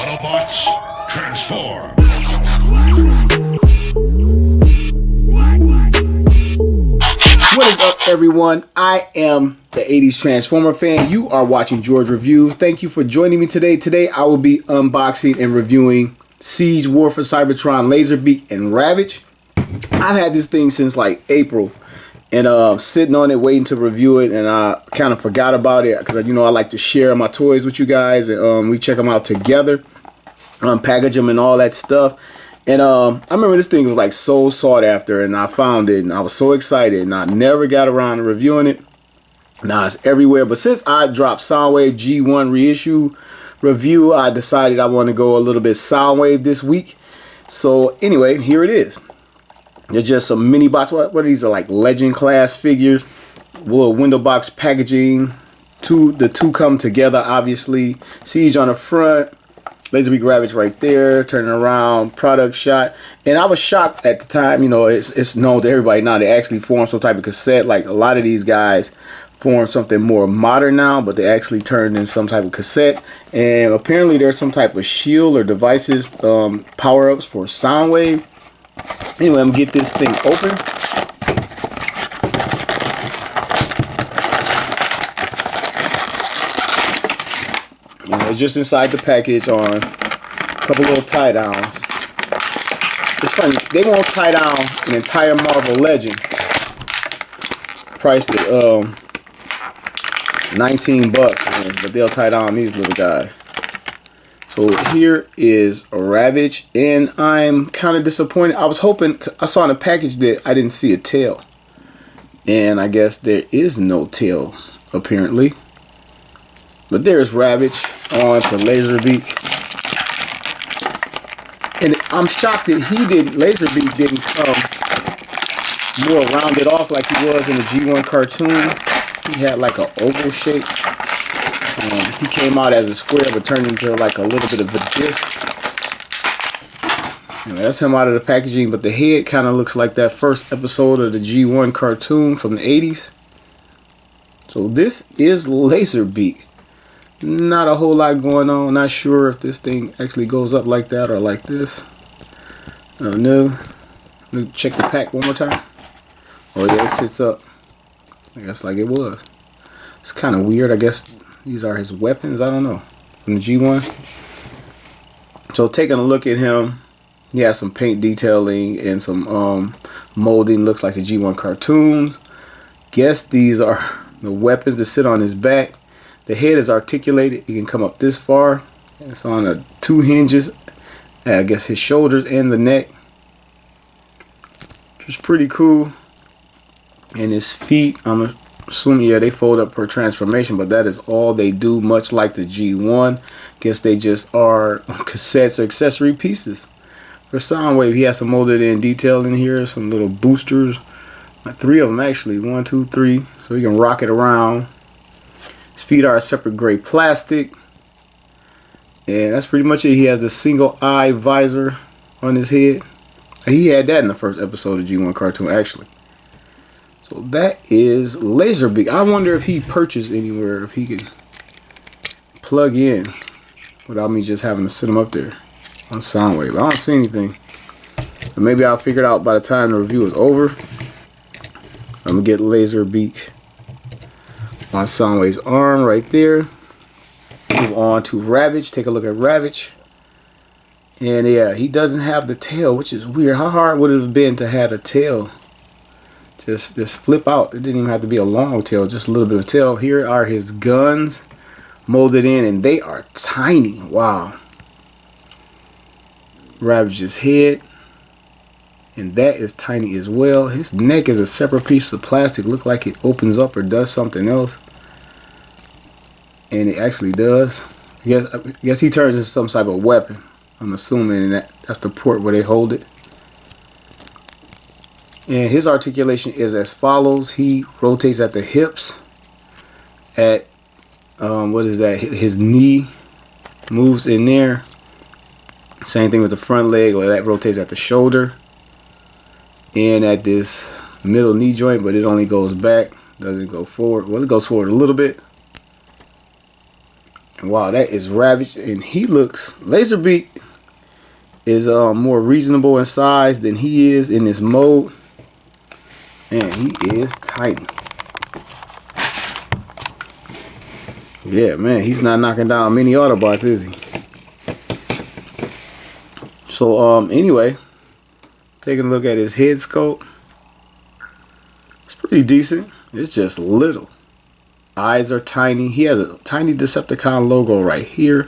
Autobots, transform! What is up, everyone? I am the 80s Transformer fan. You are watching George Reviews. Thank you for joining me today. Today I will be unboxing and reviewing Seige, War for Cybertron, Laserbeak, and Ravage. I've had this thing since like April, and sitting on it waiting to review it, and I kind of forgot about it because, you know, I like to share my toys with you guys, and we check them out together, package them and all that stuff. And I remember this thing was like so sought after, and I found it and I was so excited, and I never got around to reviewing it. Now it's everywhere, but since I dropped Soundwave G1 reissue review, I decided I want to go a little bit Soundwave this week. So anyway, here it is. They're just some mini box. What are these? Are like legend class figures. Little window box packaging. The two come together, obviously. Seige on the front. Laserbeak, Ravage right there, turning around, product shot. And I was shocked at the time. You know, it's known to everybody now they actually form some type of cassette. Like a lot of these guys form something more modern now, but they actually turned in some type of cassette. And apparently there's some type of shield or devices, power-ups for Soundwave. Anyway, I'm gonna get this thing open. Just inside the package on a couple little tie downs. It's funny, they won't tie down an entire Marvel Legend priced at $19, but they'll tie down these little guys. So here is a Ravage, and I'm kind of disappointed. I was hoping, I saw in the package that I didn't see a tail, and I guess there is no tail apparently. But there's Ravage on to Laserbeak. And I'm shocked that Laserbeak didn't come more rounded off like he was in the G1 cartoon. He had like an oval shape. He came out as a square but turned into like a little bit of a disc. Anyway, that's him out of the packaging, but the head kind of looks like that first episode of the G1 cartoon from the 80s. So this is Laserbeak. Not a whole lot going on. Not sure if this thing actually goes up like that or like this. I don't know. Let me check the pack one more time. Oh yeah, it sits up. I guess like it was. It's kind of weird. I guess these are his weapons. I don't know. From the G1. So taking a look at him, he has some paint detailing and some molding. Looks like the G1 cartoon. Guess these are the weapons that sit on his back. The head is articulated. It can come up this far. It's on two hinges. I guess his shoulders and the neck. Which is pretty cool. And his feet, I'm assuming, yeah, they fold up per transformation, but that is all they do, much like the G1. Guess they just are cassettes or accessory pieces. For Soundwave, he has some molded in detail in here. Some little boosters. Like 3 of them actually. 1, 2, 3. So you can rock it around. His feet are a separate gray plastic, and that's pretty much it. He has the single eye visor on his head. He had that in the first episode of G1 cartoon actually. So that is Laserbeak. I wonder if he purchased anywhere, if he could plug in without me just having to sit him up there on Soundwave. I don't see anything, but maybe I'll figure it out by the time the review is over. I'm gonna get Laserbeak on Soundwave's arm right there. Move on to Ravage. Take a look at Ravage. And yeah, he doesn't have the tail, which is weird. How hard would it have been to have a tail just flip out? It didn't even have to be a long tail, just a little bit of tail. Here are his guns molded in, and they are tiny. Wow. Ravage's head, and that is tiny as well. His neck is a separate piece of plastic. Look like it opens up or does something else. And it actually does. I guess he turns into some type of weapon. I'm assuming that's the port where they hold it. And his articulation is as follows. He rotates at the hips. At what is that? His knee moves in there. Same thing with the front leg, or that rotates at the shoulder. And at this middle knee joint, but it only goes back, doesn't go forward. Well, it goes forward a little bit. And wow, that is Ravage, and he looks, Laserbeak is more reasonable in size than he is in this mode, and he is tiny. Yeah, man, he's not knocking down many Autobots, is he? So anyway, taking a look at his head sculpt, it's pretty decent. It's just little. Eyes are tiny. He has a tiny Decepticon logo right here,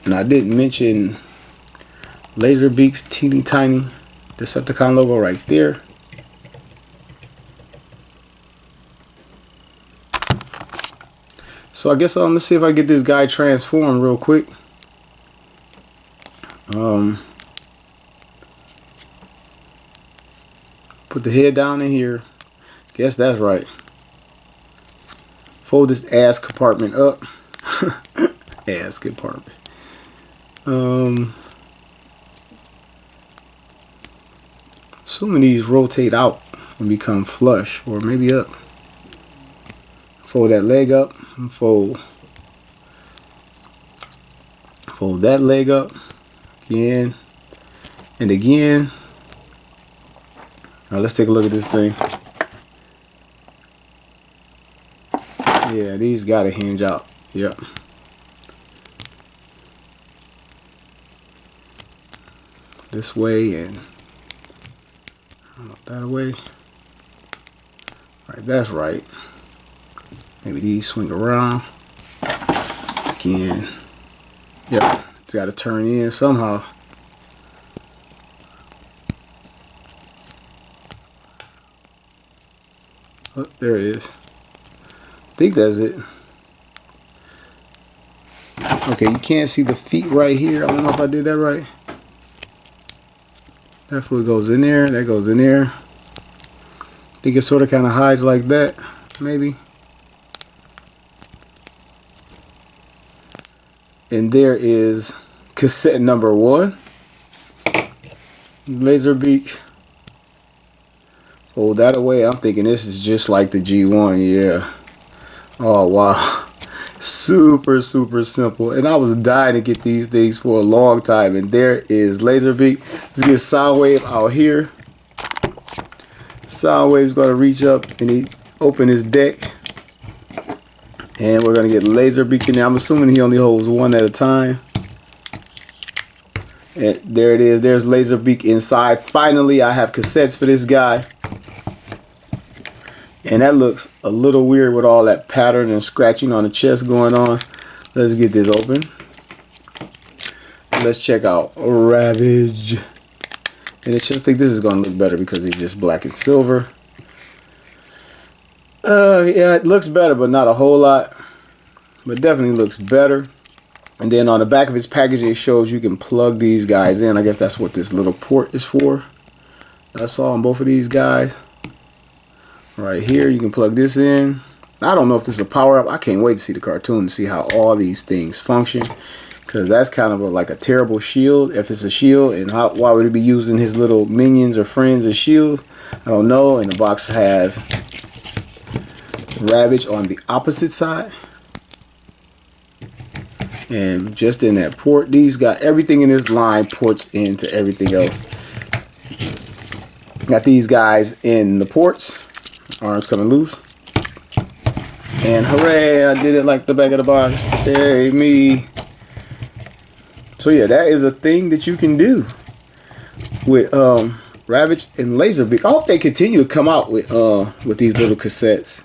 and I didn't mention Laserbeak's teeny tiny Decepticon logo right there. So I guess let's see if I can get this guy transformed real quick. Put the head down in here. Guess that's right. Fold this ass compartment up. Ass compartment. Assuming these rotate out and become flush, or maybe up. Fold that leg up and fold that leg up again and again. Now let's take a look at this thing. Yeah, these gotta hinge out. Yep. This way and that way. Right, that's right. Maybe these swing around again. Yep, it's got to turn in somehow. Oh, there it is. I think that's it. Okay, you can't see the feet right here. I don't know if I did that right. That foot goes in there. That goes in there. I think it sort of kind of hides like that, maybe. And there is cassette number 1. Laserbeak. Fold that away. I'm thinking this is just like the G1. Yeah. Oh, wow. Super, super simple. And I was dying to get these things for a long time. And there is Laserbeak. Let's get Soundwave out here. Soundwave's going to reach up and open his deck. And we're going to get Laserbeak in there. I'm assuming he only holds one at a time. And there it is. There's Laserbeak inside. Finally, I have cassettes for this guy. And that looks a little weird with all that pattern and scratching on the chest going on. Let's get this open. Let's check out Ravage. And I just think this is going to look better because it's just black and silver. Yeah, it looks better, but not a whole lot. But definitely looks better. And then on the back of his package, it shows you can plug these guys in. I guess that's what this little port is for. I saw on both of these guys. Right here, you can plug this in. I don't know if this is a power-up. I can't wait to see the cartoon to see how all these things function. Because that's kind of like a terrible shield, if it's a shield. And why would it be using his little minions or friends as shields? I don't know. And the box has Ravage on the opposite side. And just in that port, these got everything in this line ports into everything else. Got these guys in the ports. Arms coming loose. And hooray, I did it like the back of the box. Hey, me. So yeah, that is a thing that you can do with Ravage and Laserbeak. I hope they continue to come out with these little cassettes.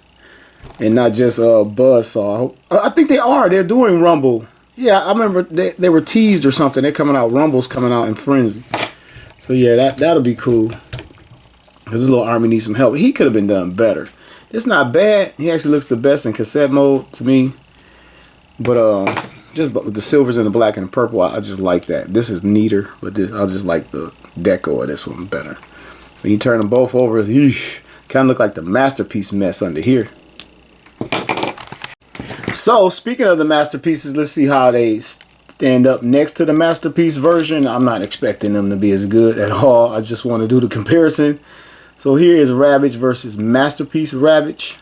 And not just Buzzsaw. I think they are. They're doing Rumble. Yeah, I remember they were teased or something. They're coming out. Rumble's coming out in Frenzy. So yeah, that'll be cool. Because this little army needs some help. He could have been done better. It's not bad. He actually looks the best in cassette mode to me. But just with the silvers and the black and the purple, I just like that. This is neater, but I just like the deco of this one better. When you turn them both over, kind of look like the Masterpiece mess under here. So, speaking of the Masterpieces, let's see how they stand up next to the Masterpiece version. I'm not expecting them to be as good at all. I just want to do the comparison. So here is Ravage versus Masterpiece Ravage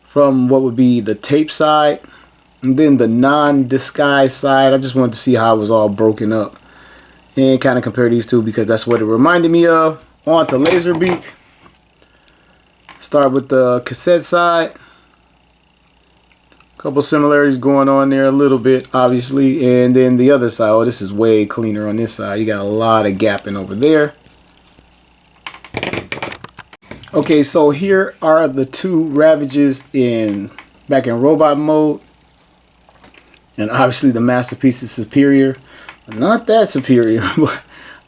from what would be the tape side. And then the non-disguised side, I just wanted to see how it was all broken up and kind of compare these two because that's what it reminded me of. On to Laserbeak. Start with the cassette side. Couple similarities going on there a little bit, obviously. And then the other side, oh, this is way cleaner on this side. You got a lot of gapping over there. Okay, so here are the two Ravages back in robot mode. And obviously the Masterpiece is superior. Not that superior, but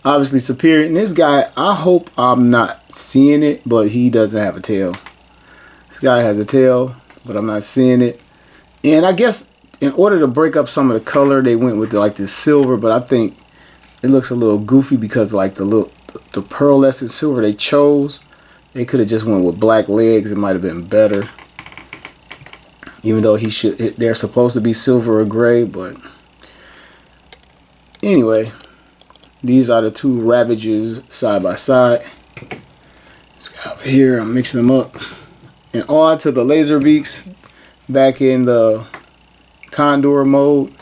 obviously superior. And this guy, I hope I'm not seeing it, but he doesn't have a tail. This guy has a tail, but I'm not seeing it. And I guess in order to break up some of the color, they went with like this silver, but I think it looks a little goofy because like the pearlescent silver they chose, they could have just went with black legs. It might have been better. Even though they're supposed to be silver or gray, but anyway, these are the two Ravages side by side. Let's go over here. I'm mixing them up. And on to the Laserbeaks back in the Condor mode.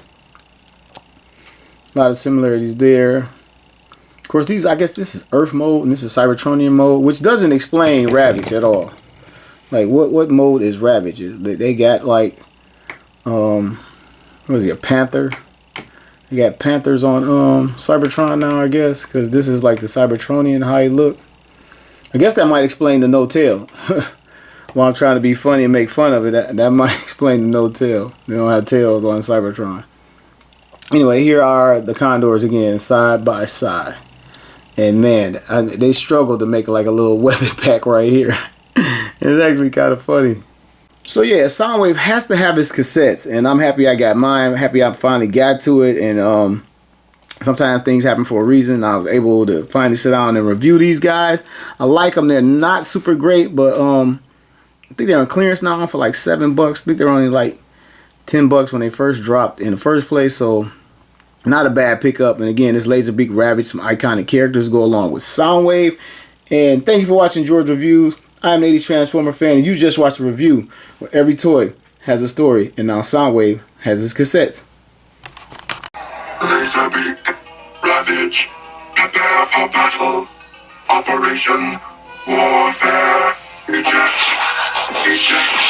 A lot of similarities there. Of course, I guess this is Earth mode and this is Cybertronian mode, which doesn't explain Ravage at all. Like what mode is Ravage? They got like what is he, a panther? They got panthers on Cybertron now, I guess, because this is like the Cybertronian how he look. I guess that might explain the no tail. While I'm trying to be funny and make fun of it, that might explain the no tail. They don't have tails on Cybertron. Anyway, here are the Condors again, side by side. And man, they struggled to make like a little weapon pack right here. It's actually kind of funny. So yeah, Soundwave has to have its cassettes, and I'm happy I got mine. I'm happy I finally got to it, and sometimes things happen for a reason. I was able to finally sit down and review these guys. I like them. They're not super great, but I think they're on clearance now for like $7. I think they're only like $10 when they first dropped in the first place, so not a bad pickup. And again, this Laserbeak Ravage, some iconic characters go along with Soundwave. And thank you for watching George Reviews. I'm an 80s Transformer fan, and you just watched a review where every toy has a story, and now Soundwave has its cassettes. Laserbeak, Ravage, prepare for battle. Operation Warfare. Eject. Eject.